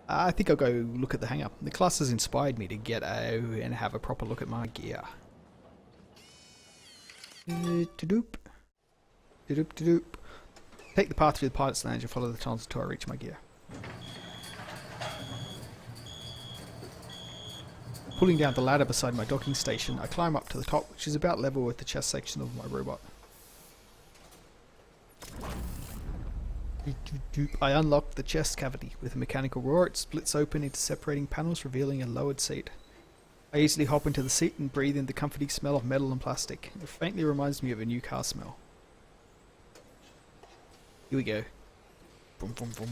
I think I'll go look at the hangar. The class has inspired me to get out and have a proper look at my gear. Doop. Doop doop. Take the path through the pilot's lounge and follow the tunnels until I reach my gear. Pulling down the ladder beside my docking station, I climb up to the top, which is about level with the chest section of my robot. I unlock the chest cavity. With a mechanical roar, it splits open into separating panels, revealing a lowered seat. I easily hop into the seat and breathe in the comforting smell of metal and plastic. It faintly reminds me of a new car smell. Here we go. Boom, boom, boom.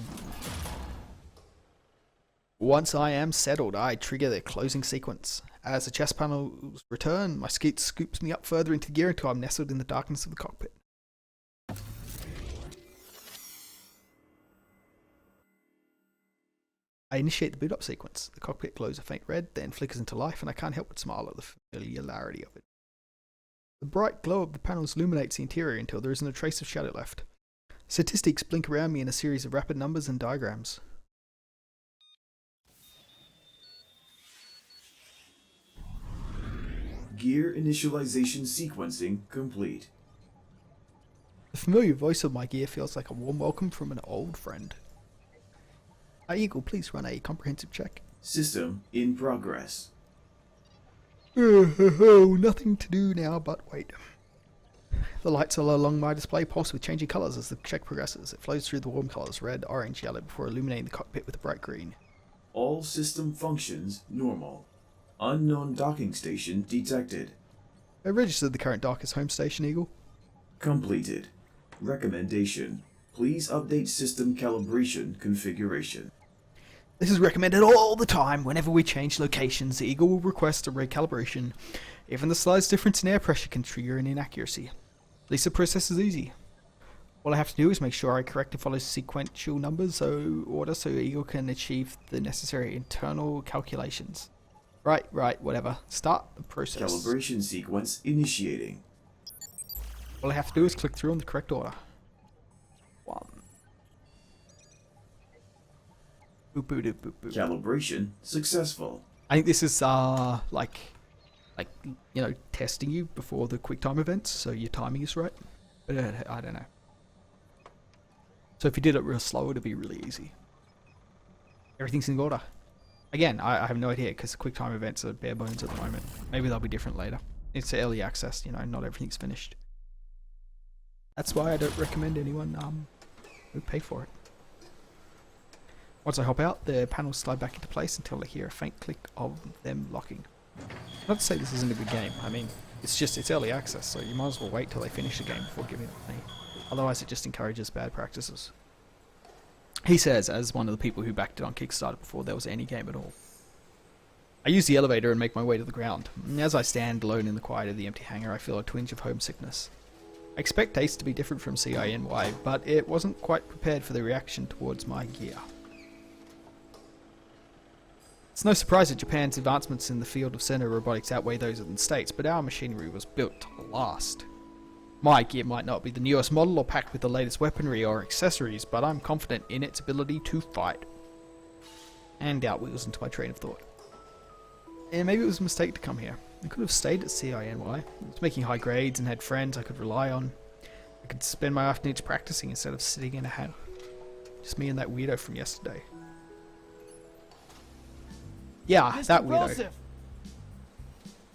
Once I am settled, I trigger the closing sequence. As the chest panels return, my skeet scoops me up further into gear until I'm nestled in the darkness of the cockpit. I initiate the boot-up sequence. The cockpit glows a faint red, then flickers into life, and I can't help but smile at the familiarity of it. The bright glow of the panels illuminates the interior until there isn't a trace of shadow left. Statistics blink around me in a series of rapid numbers and diagrams. Gear initialization sequencing complete. The familiar voice of my gear feels like a warm welcome from an old friend. Eagle, please run a comprehensive check. System in progress. Nothing to do now but wait. The lights along my display pulse with changing colours as the check progresses. It flows through the warm colours, red, orange, yellow, before illuminating the cockpit with a bright green. All system functions normal. Unknown docking station detected. I registered the current dock as home station, Eagle. Completed. Recommendation. Please update system calibration configuration. This is recommended all the time. Whenever we change locations, the Eagle will request a recalibration. Even the slightest difference in air pressure can trigger an inaccuracy. At least the process is easy. All I have to do is make sure I correctly follow sequential numbers order so Eagle can achieve the necessary internal calculations. Right, whatever. Start the process. Calibration sequence initiating. All I have to do is click through on the correct order. 1. Boop, boop, boop, boop, boop. Calibration successful. I think this is like you know, testing you before the quick time events, so your timing is right. But I don't know. So if you did it real slow, it'd be really easy. Everything's in order. Again, I have no idea because the quick time events are bare bones at the moment. Maybe they'll be different later. It's early access, you know, not everything's finished. That's why I don't recommend anyone who pay for it. Once I hop out, the panels slide back into place until I hear a faint click of them locking. Not to say this isn't a good game. I mean, it's early access, so you might as well wait till they finish the game before giving it money. Otherwise, it just encourages bad practices. He says, as one of the people who backed it on Kickstarter before there was any game at all. I use the elevator and make my way to the ground. As I stand alone in the quiet of the empty hangar, I feel a twinge of homesickness. I expect Ace to be different from CINY, but it wasn't quite prepared for the reaction towards my gear. It's no surprise that Japan's advancements in the field of center robotics outweigh those in the States, but our machinery was built to last. My gear might not be the newest model or packed with the latest weaponry or accessories, but I'm confident in its ability to fight. And doubt wheels into my train of thought. And maybe it was a mistake to come here. I could have stayed at CINY. I was making high grades and had friends I could rely on. I could spend my afternoons practicing instead of sitting in a house. Just me and that weirdo from yesterday. Yeah, Mr. that weirdo. Propulsive.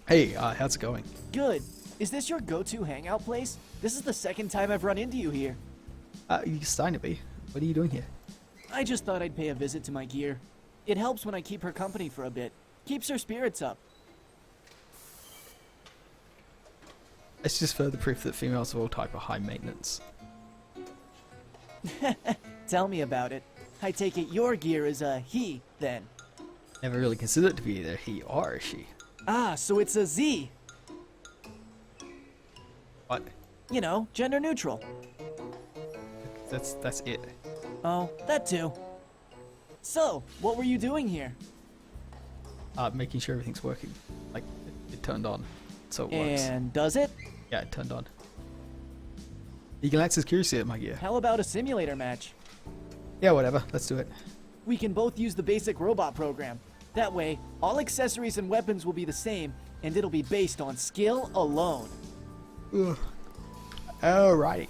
Hey, how's it going? Good. Is this your go-to hangout place? This is the second time I've run into you here. You're starting to be. What are you doing here? I just thought I'd pay a visit to my gear. It helps when I keep her company for a bit. Keeps her spirits up. It's just further proof that females of all type are high maintenance. Tell me about it. I take it your gear is a he, then. Never really considered it to be either he or a she. Ah, so it's a Z. What? You know, gender neutral. That's it. Oh, that too. So, what were you doing here? Making sure everything's working. Like, it turned on. So it works. And does it? Yeah, it turned on. He glances curiously at my gear. How about a simulator match? Yeah, whatever. Let's do it. We can both use the basic robot program. That way, all accessories and weapons will be the same, and it'll be based on skill alone. Ugh. Alrighty.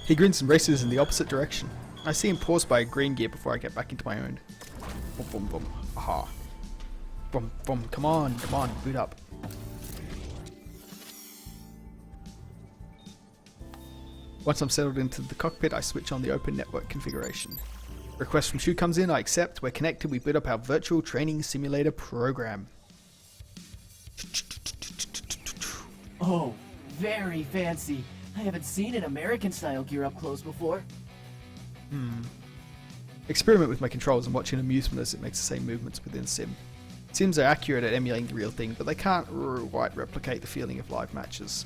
He grins and races in the opposite direction. I see him pause by a green gear before I get back into my own. Boom, boom, boom. Aha. Boom, boom. Come on, boot up. Once I'm settled into the cockpit, I switch on the open network configuration. Request from Shu comes in, I accept. We're connected, we boot up our virtual training simulator program. Oh, very fancy. I haven't seen an American-style gear up close before. Experiment with my controls and watch in amusement as it makes the same movements within Sim. Sims are accurate at emulating the real thing, but they can't quite replicate the feeling of live matches.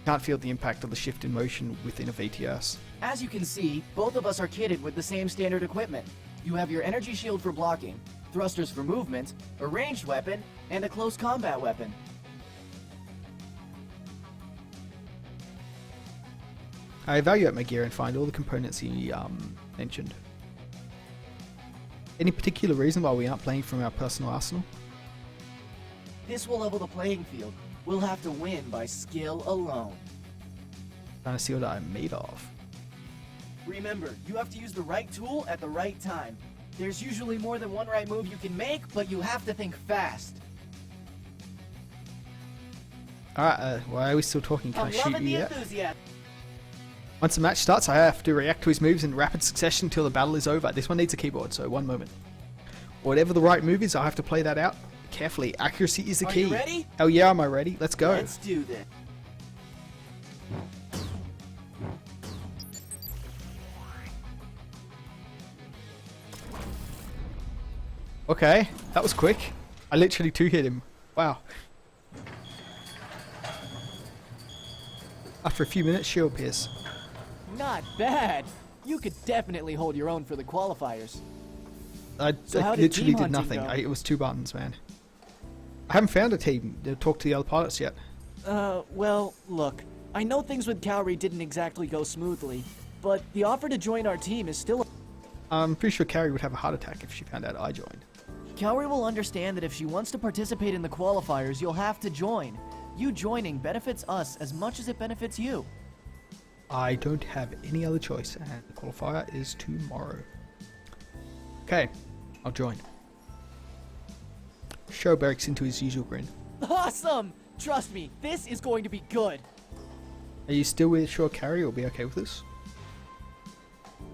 Can't feel the impact of the shift in motion within a VTS. As you can see, both of us are kitted with the same standard equipment. You have your energy shield for blocking, thrusters for movement, a ranged weapon, and a close combat weapon. I evaluate my gear and find all the components he mentioned. Any particular reason why we aren't playing from our personal arsenal? This will level the playing field. We'll have to win by skill alone. Trying to see what I'm made of. Remember, you have to use the right tool at the right time. There's usually more than one right move you can make, but you have to think fast. Alright, why are we still talking? Can I I'm shoot loving you the yet? enthusiasm. Once the match starts, I have to react to his moves in rapid succession until the battle is over. This one needs a keyboard, so one moment. Whatever the right move is, I have to play that out carefully. Accuracy is the key. Are you ready? Hell yeah, am I ready? Let's go. Let's do this. Okay, that was quick. I literally two-hit him. Wow. After a few minutes, shield pierce. Not bad. You could definitely hold your own for the qualifiers. I So how did literally team did hunting nothing. go? It was 2 buttons, man. I haven't found a team to talk to the other pilots yet. Well, look. I know things with Cowrie didn't exactly go smoothly, but the offer to join our team is still... I'm pretty sure Carrie would have a heart attack if she found out I joined. Cowrie will understand that if she wants to participate in the qualifiers, you'll have to join. You joining benefits us as much as it benefits you. I don't have any other choice, and the qualifier is tomorrow. Okay, I'll join. Show breaks into his usual grin. Awesome! Trust me, this is going to be good. Are you still with sure Carrie will be okay with this?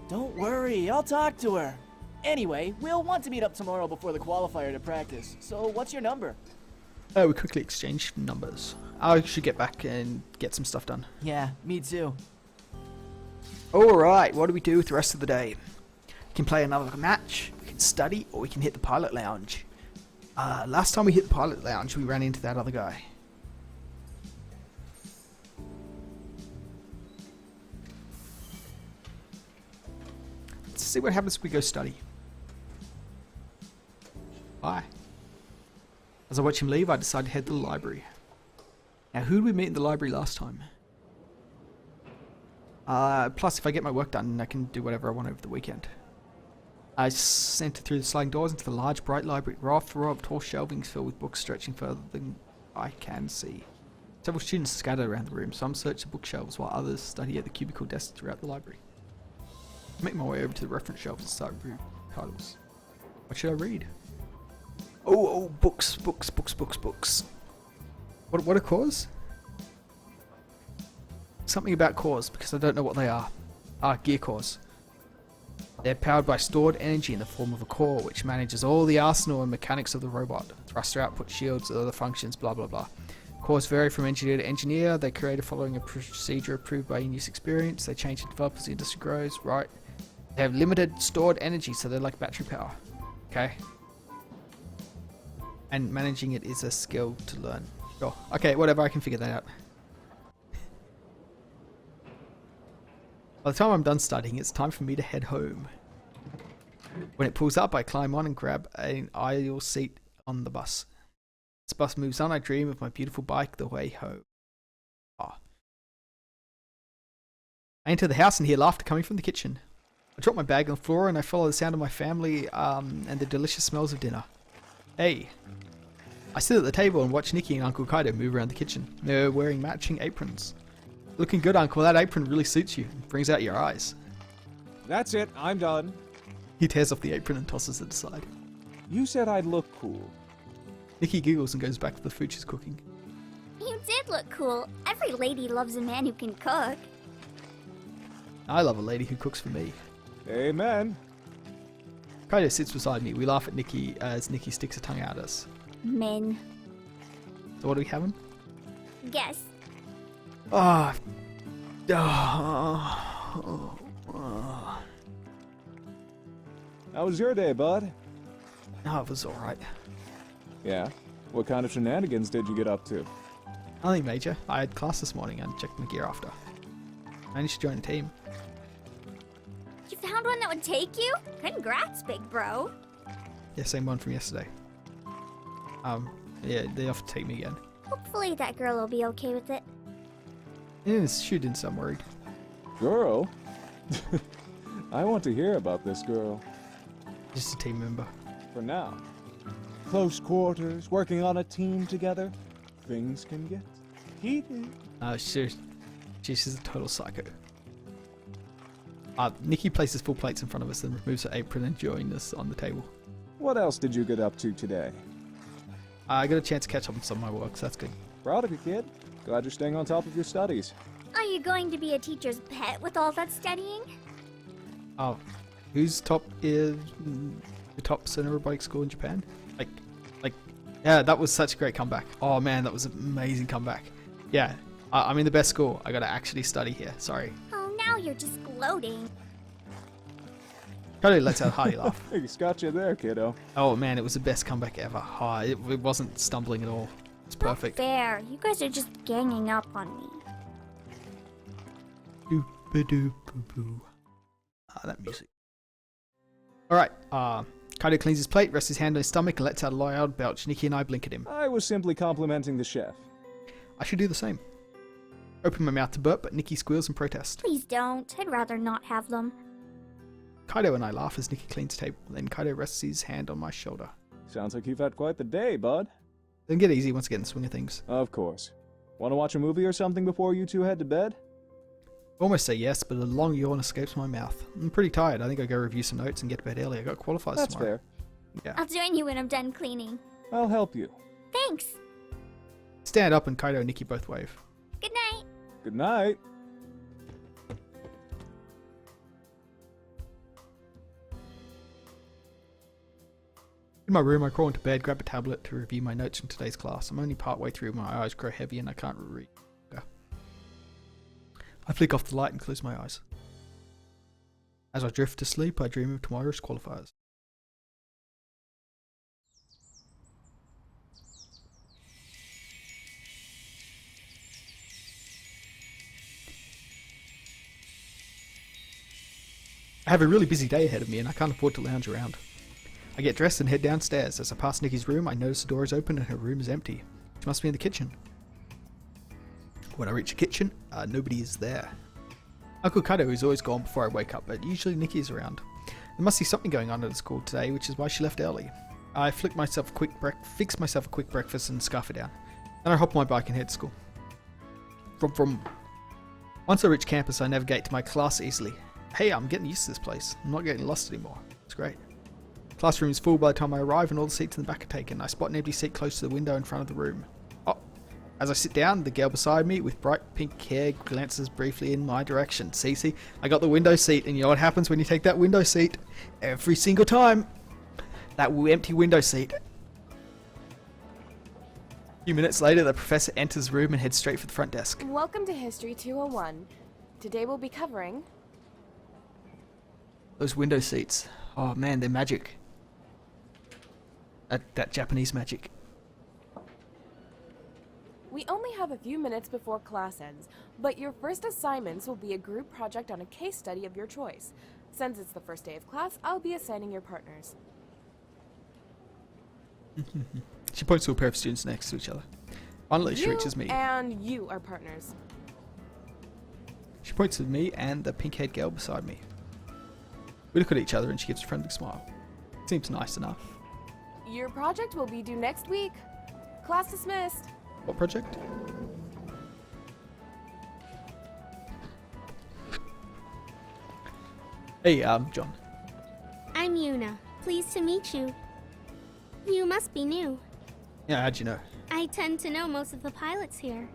Don't worry, I'll talk to her. Anyway, we'll want to meet up tomorrow before the qualifier to practice. So what's your number? We quickly exchanged numbers. I should get back and get some stuff done. Yeah, me too. Alright, what do we do with the rest of the day? We can play another match, we can study, or we can hit the pilot lounge. Last time we hit the pilot lounge, we ran into that other guy. Let's see what happens if we go study. Bye. As I watch him leave, I decide to head to the library. Now, who did we meet in the library last time? Plus, if I get my work done, I can do whatever I want over the weekend. I entered through the sliding doors into the large, bright library. Row after row of tall shelvings filled with books stretching further than I can see. Several students scattered around the room. Some search the bookshelves while others study at the cubicle desks throughout the library. I make my way over to the reference shelves and start reading titles. What should I read? Oh, books. What are cores? Something about cores, because I don't know what they are. Gear cores. They're powered by stored energy in the form of a core, which manages all the arsenal and mechanics of the robot. Thruster output, shields, other functions, blah blah blah. Cores vary from engineer to engineer. They're created following a procedure approved by in-use experience. They change to develop as the industry grows, right? They have limited stored energy, so they're like battery power. Okay. And managing it is a skill to learn. Sure. Okay, whatever, I can figure that out. By the time I'm done studying, it's time for me to head home. When it pulls up, I climb on and grab an aisle seat on the bus. As the bus moves on, I dream of my beautiful bike the way home. I enter the house and hear laughter coming from the kitchen. I drop my bag on the floor and I follow the sound of my family and the delicious smells of dinner. Hey. I sit at the table and watch Nikki and Uncle Kaido move around the kitchen. They're wearing matching aprons. Looking good, Uncle. That apron really suits you. Brings out your eyes. That's it, I'm done. He tears off the apron and tosses it aside. You said I'd look cool. Nikki giggles and goes back to the food she's cooking. You did look cool. Every lady loves a man who can cook. I love a lady who cooks for me. Amen. Kaido sits beside me. We laugh at Nikki as Nikki sticks her tongue out at us. Men. So what are we having? Guess. Ah. How was your day, bud? No, it was alright. Yeah. What kind of shenanigans did you get up to? Nothing major. I had class this morning and checked my gear after. I managed to join the team. You found one that would take you? Congrats, big bro. Yeah, same one from yesterday. Yeah, they offered to take me again. Hopefully that girl will be okay with it. Yeah, she didn't sound worried. Girl? I want to hear about this girl. Just a team member. For now. Close quarters, working on a team together. Things can get heated. She's a total psycho. Nikki places full plates in front of us and removes her apron and joins us on the table. What else did you get up to today? I got a chance to catch up on some of my work, so that's good. Proud of you, kid. Glad you're staying on top of your studies. Are you going to be a teacher's pet with all that studying? Oh, who's top is the top center robotics school in Japan? Yeah, that was such a great comeback. Oh man, that was an amazing comeback. Yeah, I'm in the best school. I gotta actually study here. Sorry. Oh, now you're just gloating. Kaido lets out a hearty laugh. He's got you there, kiddo. Oh man, it was the best comeback ever. Oh, it wasn't stumbling at all. It's perfect. Not fair. You guys are just ganging up on me. Doop-a-doop-boo-boo. That music. Alright, Kaido cleans his plate, rests his hand on his stomach, and lets out a loud belch. Nikki and I blink at him. I was simply complimenting the chef. I should do the same. Open my mouth to burp, but Nikki squeals in protest. Please don't. I'd rather not have them. Kaido and I laugh as Nikki cleans the table. Then Kaido rests his hand on my shoulder. Sounds like you've had quite the day, bud. Then get easy once again in the swing of things. Of course. Want to watch a movie or something before you two head to bed? Almost say yes, but a long yawn escapes my mouth. I'm pretty tired. I think I'll go review some notes and get to bed early. I got qualifiers That's tomorrow. fair. Yeah. I'll join you when I'm done cleaning. I'll help you. Thanks. Stand up and Kaido and Nikki both wave. Good night. Good night. In my room, I crawl into bed, grab a tablet to review my notes from today's class. I'm only part way through, my eyes grow heavy and I can't read. I flick off the light and close my eyes. As I drift to sleep, I dream of tomorrow's qualifiers. I have a really busy day ahead of me and I can't afford to lounge around. I get dressed and head downstairs. As I pass Nikki's room, I notice the door is open and her room is empty. She must be in the kitchen. When I reach the kitchen, nobody is there. Uncle Kaido is always gone before I wake up, but usually Nikki is around. There must be something going on at the school today, which is why she left early. I fix myself a quick breakfast and scarf it down. Then I hop on my bike and head to school. From. Once I reach campus, I navigate to my class easily. Hey, I'm getting used to this place. I'm not getting lost anymore. It's great. Classroom is full by the time I arrive and all the seats in the back are taken. I spot an empty seat close to the window in front of the room. Oh. As I sit down, the girl beside me with bright pink hair glances briefly in my direction. See, I got the window seat, and you know what happens when you take that window seat? Every single time. That empty window seat. A few minutes later, the professor enters the room and heads straight for the front desk. Welcome to History 201. Today we'll be covering... Those window seats. Oh man, they're magic. That Japanese magic. We only have a few minutes before class ends, but your first assignments will be a group project on a case study of your choice. Since it's the first day of class, I'll be assigning your partners. She points to a pair of students next to each other. Finally, she You reaches me. and you are partners. She points at me and the pink-haired girl beside me. We look at each other and she gives a friendly smile. Seems nice enough. Your project will be due next week. Class dismissed. What project? Hey, John. I'm Yuna. Pleased to meet you. You must be new. Yeah, how'd you know? I tend to know most of the pilots here.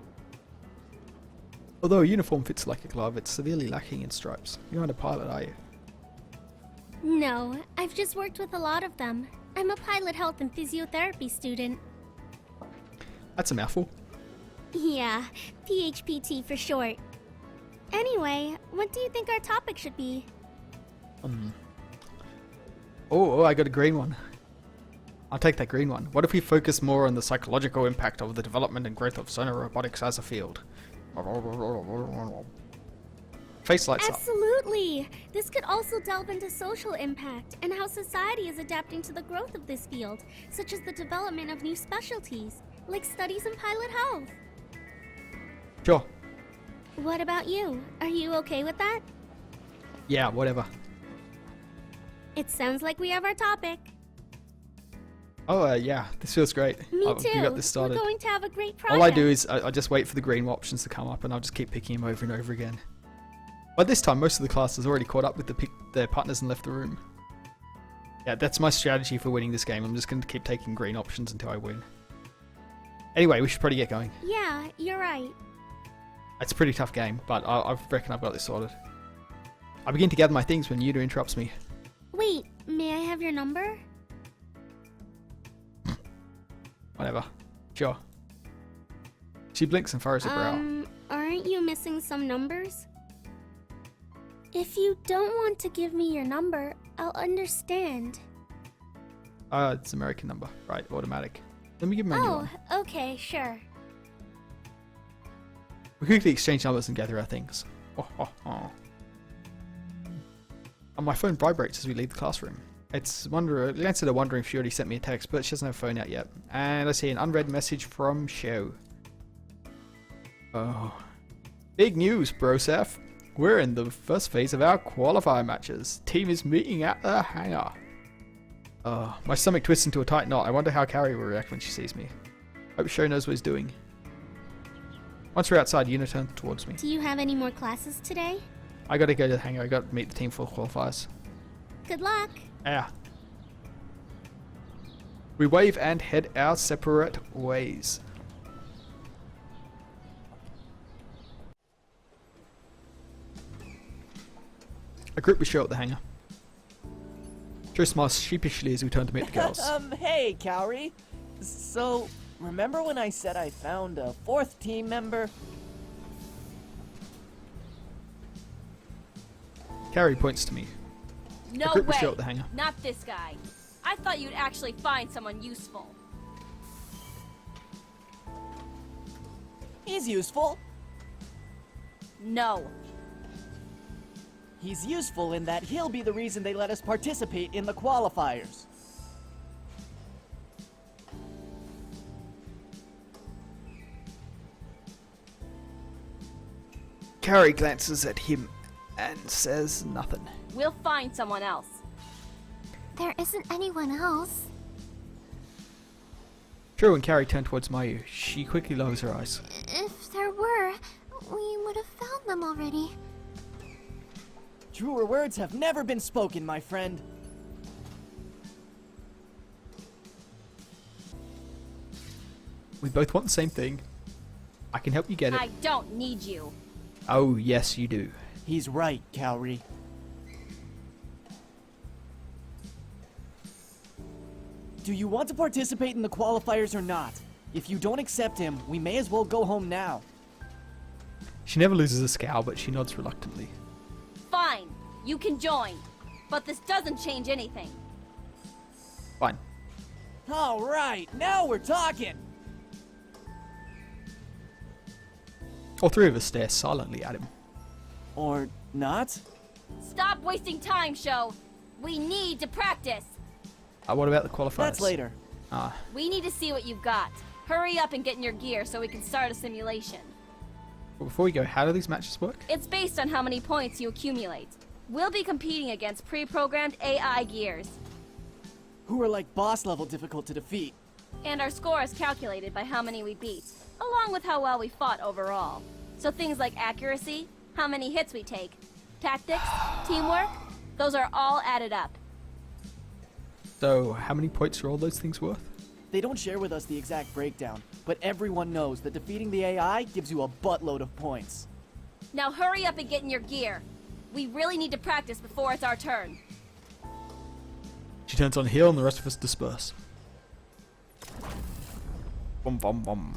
Although a uniform fits like a glove, it's severely lacking in stripes. You're not a pilot, are you? No, I've just worked with a lot of them. I'm a pilot health and physiotherapy student. That's a mouthful. Yeah, PHPT for short. Anyway, what do you think our topic should be? Oh, I got a green one. I'll take that green one. What if we focus more on the psychological impact of the development and growth of sonar robotics as a field? Face lights up. Absolutely! This could also delve into social impact and how society is adapting to the growth of this field, such as the development of new specialties, like studies in pilot health. Sure. What about you? Are you okay with that? Yeah, whatever. It sounds like we have our topic. Oh, yeah, this feels great. Me We too. got this started. We're going to have a great project. All I do is I just wait for the green options to come up and I'll just keep picking them over and over again. By this time, most of the class has already caught up with their partners and left the room. Yeah, that's my strategy for winning this game. I'm just going to keep taking green options until I win. Anyway, we should probably get going. Yeah, you're right. It's a pretty tough game, but I reckon I've got this sorted. I begin to gather my things when Yuta interrupts me. Wait, may I have your number? Whatever. Sure. She blinks and furrows her brow. Aren't you missing some numbers? If you don't want to give me your number, I'll understand. It's American number. Right, automatic. Let me give my new one. Oh, okay, sure. We quickly exchange numbers and gather our things. And my phone vibrates as we leave the classroom. It's glanced at her wondering if she already sent me a text, but she doesn't have a phone out yet. And I see an unread message from Shou. Oh. Big news, Brosef. We're in the first phase of our qualifier matches. Team is meeting at the hangar. My stomach twists into a tight knot. I wonder how Carrie will react when she sees me. Hope Shou knows what he's doing. Once we're outside, Yuna turns towards me. Do you have any more classes today? I gotta go to the hangar. I gotta meet the team for qualifiers. Good luck. Yeah. We wave and head our separate ways. A group we show at the hangar. Joe smiles sheepishly as we turn to meet the girls. Hey, Cowrie. So, remember when I said I found a fourth team member? Carrie points to me. No A group we way. show at the hangar. Not this guy. I thought you'd actually find someone useful. He's useful. No. He's useful in that he'll be the reason they let us participate in the qualifiers. Carrie glances at him and says nothing. We'll find someone else. There isn't anyone else. Drew and Carrie turn towards Mayu. She quickly lowers her eyes. If there were, we would have found them already. Truer words have never been spoken, my friend. We both want the same thing. I can help you get it. I don't need you. Oh, yes, you do. He's right, Cowrie. Do you want to participate in the qualifiers or not? If you don't accept him, we may as well go home now. She never loses a scowl, but she nods reluctantly. Fine. You can join. But this doesn't change anything. Fine. All right, now we're talking. All three of us stare silently at him. Or not? Stop wasting time, Sho. We need to practice. What about the qualifiers? That's later. We need to see what you've got. Hurry up and get in your gear so we can start a simulation. But before we go, how do these matches work? It's based on how many points you accumulate. We'll be competing against pre-programmed AI gears. Who are like boss level difficult to defeat. And our score is calculated by how many we beat, along with how well we fought overall. So things like accuracy, how many hits we take, tactics, teamwork, those are all added up. So how many points are all those things worth? They don't share with us the exact breakdown, but everyone knows that defeating the AI gives you a buttload of points. Now hurry up and get in your gear. We really need to practice before it's our turn. She turns on heel and the rest of us disperse. Bum bum bum.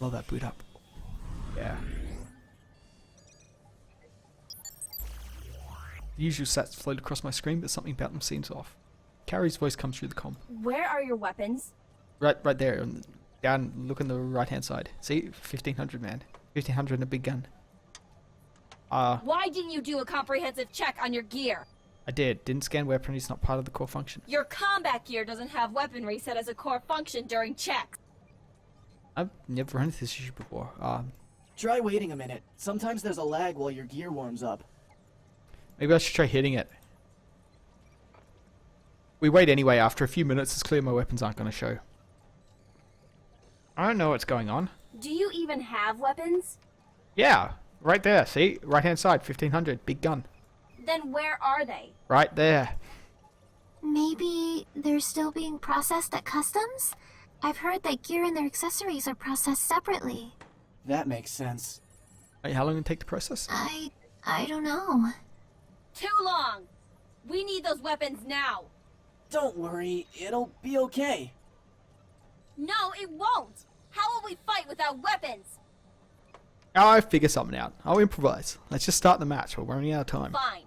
Love that boot up. Yeah. The usual stats float across my screen, but something about them seems off. Carrie's voice comes through the comm. Where are your weapons? Right there. Down, look on the right hand side. See? 1500, man. 1500 and a big gun. Why didn't you do a comprehensive check on your gear? I did. Didn't scan weaponry, it's not part of the core function. Your combat gear doesn't have weaponry set as a core function during checks. I've never run into this issue before. Try waiting a minute. Sometimes there's a lag while your gear warms up. Maybe I should try hitting it. We wait anyway. After a few minutes, it's clear my weapons aren't going to show. I don't know what's going on. Do you even have weapons? Yeah, right there. See? Right hand side, 1500. Big gun. Then where are they? Right there. Maybe they're still being processed at customs? I've heard that gear and their accessories are processed separately. That makes sense. Wait, how long did it take to process? I don't know. Too long! We need those weapons now! Don't worry, it'll be okay. No, it won't! How will we fight without weapons? I'll figure something out. I'll improvise. Let's just start the match. We're running out of time. Fine.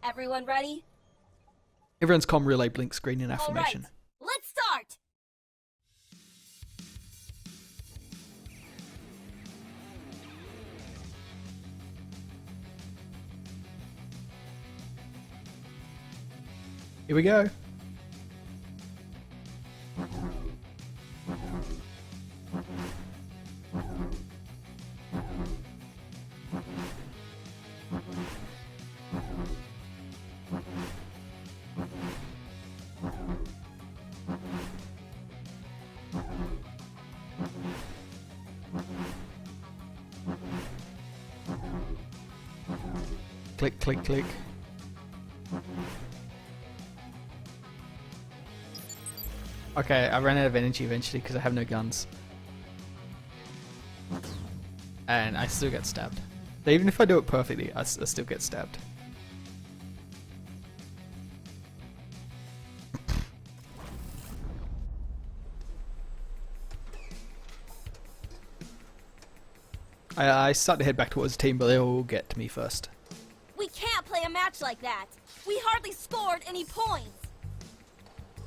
Everyone ready? Everyone's comm relay blinks green in All right, affirmation. let's start! Here we go. Click, click, click. Okay, I ran out of energy eventually because I have no guns. And I still get stabbed. So even if I do it perfectly, I still get stabbed. I start to head back towards the team, but they all get to me first. We can't play a match like that! We hardly scored any points!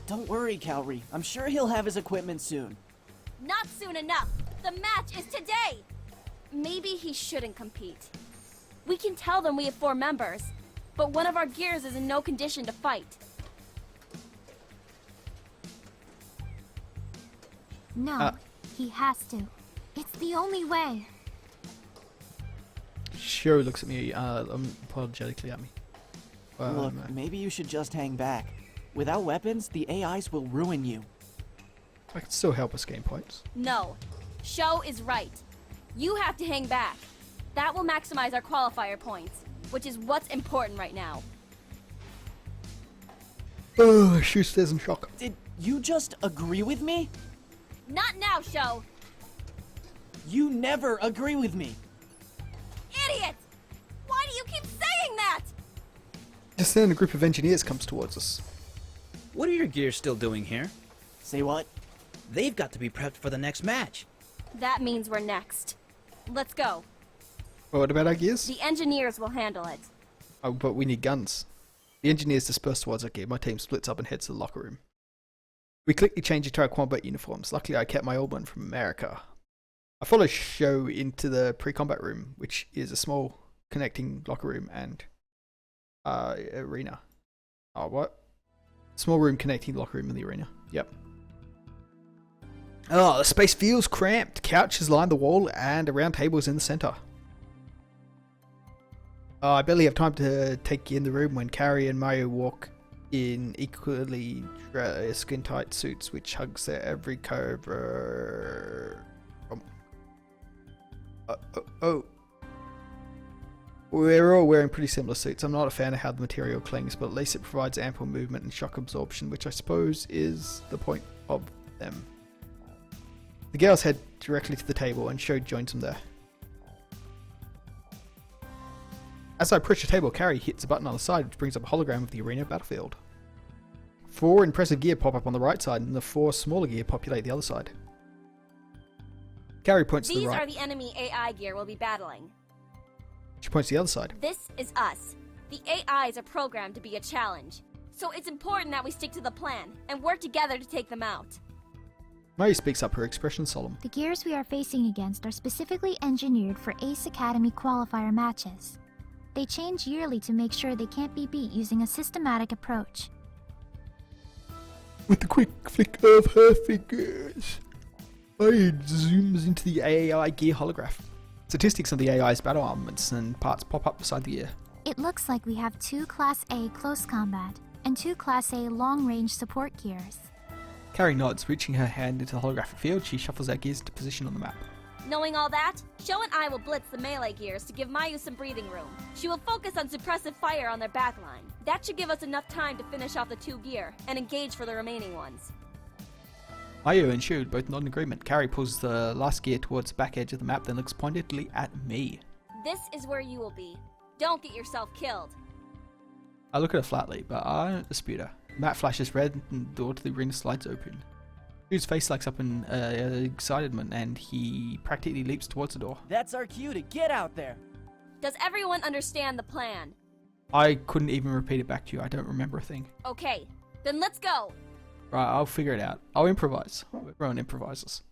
Don't worry, Calry. I'm sure he'll have his equipment soon. Not soon enough! The match is today! Maybe he shouldn't compete. We can tell them we have 4 members, but one of our gears is in no condition to fight. No, he has to. It's the only way. Shiro looks at me apologetically at me. Look, maybe you should just hang back. Without weapons, the AIs will ruin you. I can still help us gain points. No. Sho is right. You have to hang back. That will maximize our qualifier points, which is what's important right now. Oh, Shu stays in shock. Did you just agree with me? Not now, Sho! You never agree with me. Idiot! Why do you keep saying that? Just then a group of engineers comes towards us. What are your gears still doing here? Say what? They've got to be prepped for the next match. That means we're next. Let's go. Well, what about our gears? The engineers will handle it. Oh, but we need guns. The engineers disperse towards our gear. My team splits up and heads to the locker room. We quickly change into our combat uniforms. Luckily, I kept my old one from America. I follow Sho into the pre-combat room, which is a small connecting locker room and arena. Oh, what? Small room connecting the locker room and the arena. Yep. Oh, the space feels cramped. Couches line the wall and a round table is in the center. Oh, I barely have time to take you in the room when Carrie and Mario walk in equally skin-tight suits which hugs their every curve. We're all wearing pretty similar suits. I'm not a fan of how the material clings, but at least it provides ample movement and shock absorption, which I suppose is the point of them. The girls head directly to the table and Sho joins them there. As I approach the table, Carrie hits a button on the side which brings up a hologram of the arena battlefield. 4 impressive gear pop up on the right side and the 4 smaller gear populate the other side. Carrie points to the These right. are the enemy AI gear we'll be battling. She points to the other side. This is us. The AIs are programmed to be a challenge. So it's important that we stick to the plan and work together to take them out. Mary speaks up, her expression solemn. The gears we are facing against are specifically engineered for Ace Academy qualifier matches. They change yearly to make sure they can't be beat using a systematic approach. With the quick flick of her fingers, Mary zooms into the AI gear holograph. Statistics of the AI's battle armaments and parts pop up beside the gear. It looks like we have 2 Class A close combat and 2 Class A long-range support gears. Carrie nods, reaching her hand into the holographic field. She shuffles our gears into position on the map. Knowing all that, Sho and I will blitz the melee gears to give Mayu some breathing room. She will focus on suppressive fire on their backline. That should give us enough time to finish off the 2 gear and engage for the remaining ones. Mayu and Shu both nod in agreement. Carrie pulls the last gear towards the back edge of the map, then looks pointedly at me. This is where you will be. Don't get yourself killed. I look at her flatly, but I don't dispute her. The map flashes red and the door to the arena slides open. Shu's face lights up in excitement and he practically leaps towards the door. That's our cue to get out there. Does everyone understand the plan? I couldn't even repeat it back to you. I don't remember a thing. Okay, then let's go. Right, I'll figure it out. I'll improvise. Everyone improvises.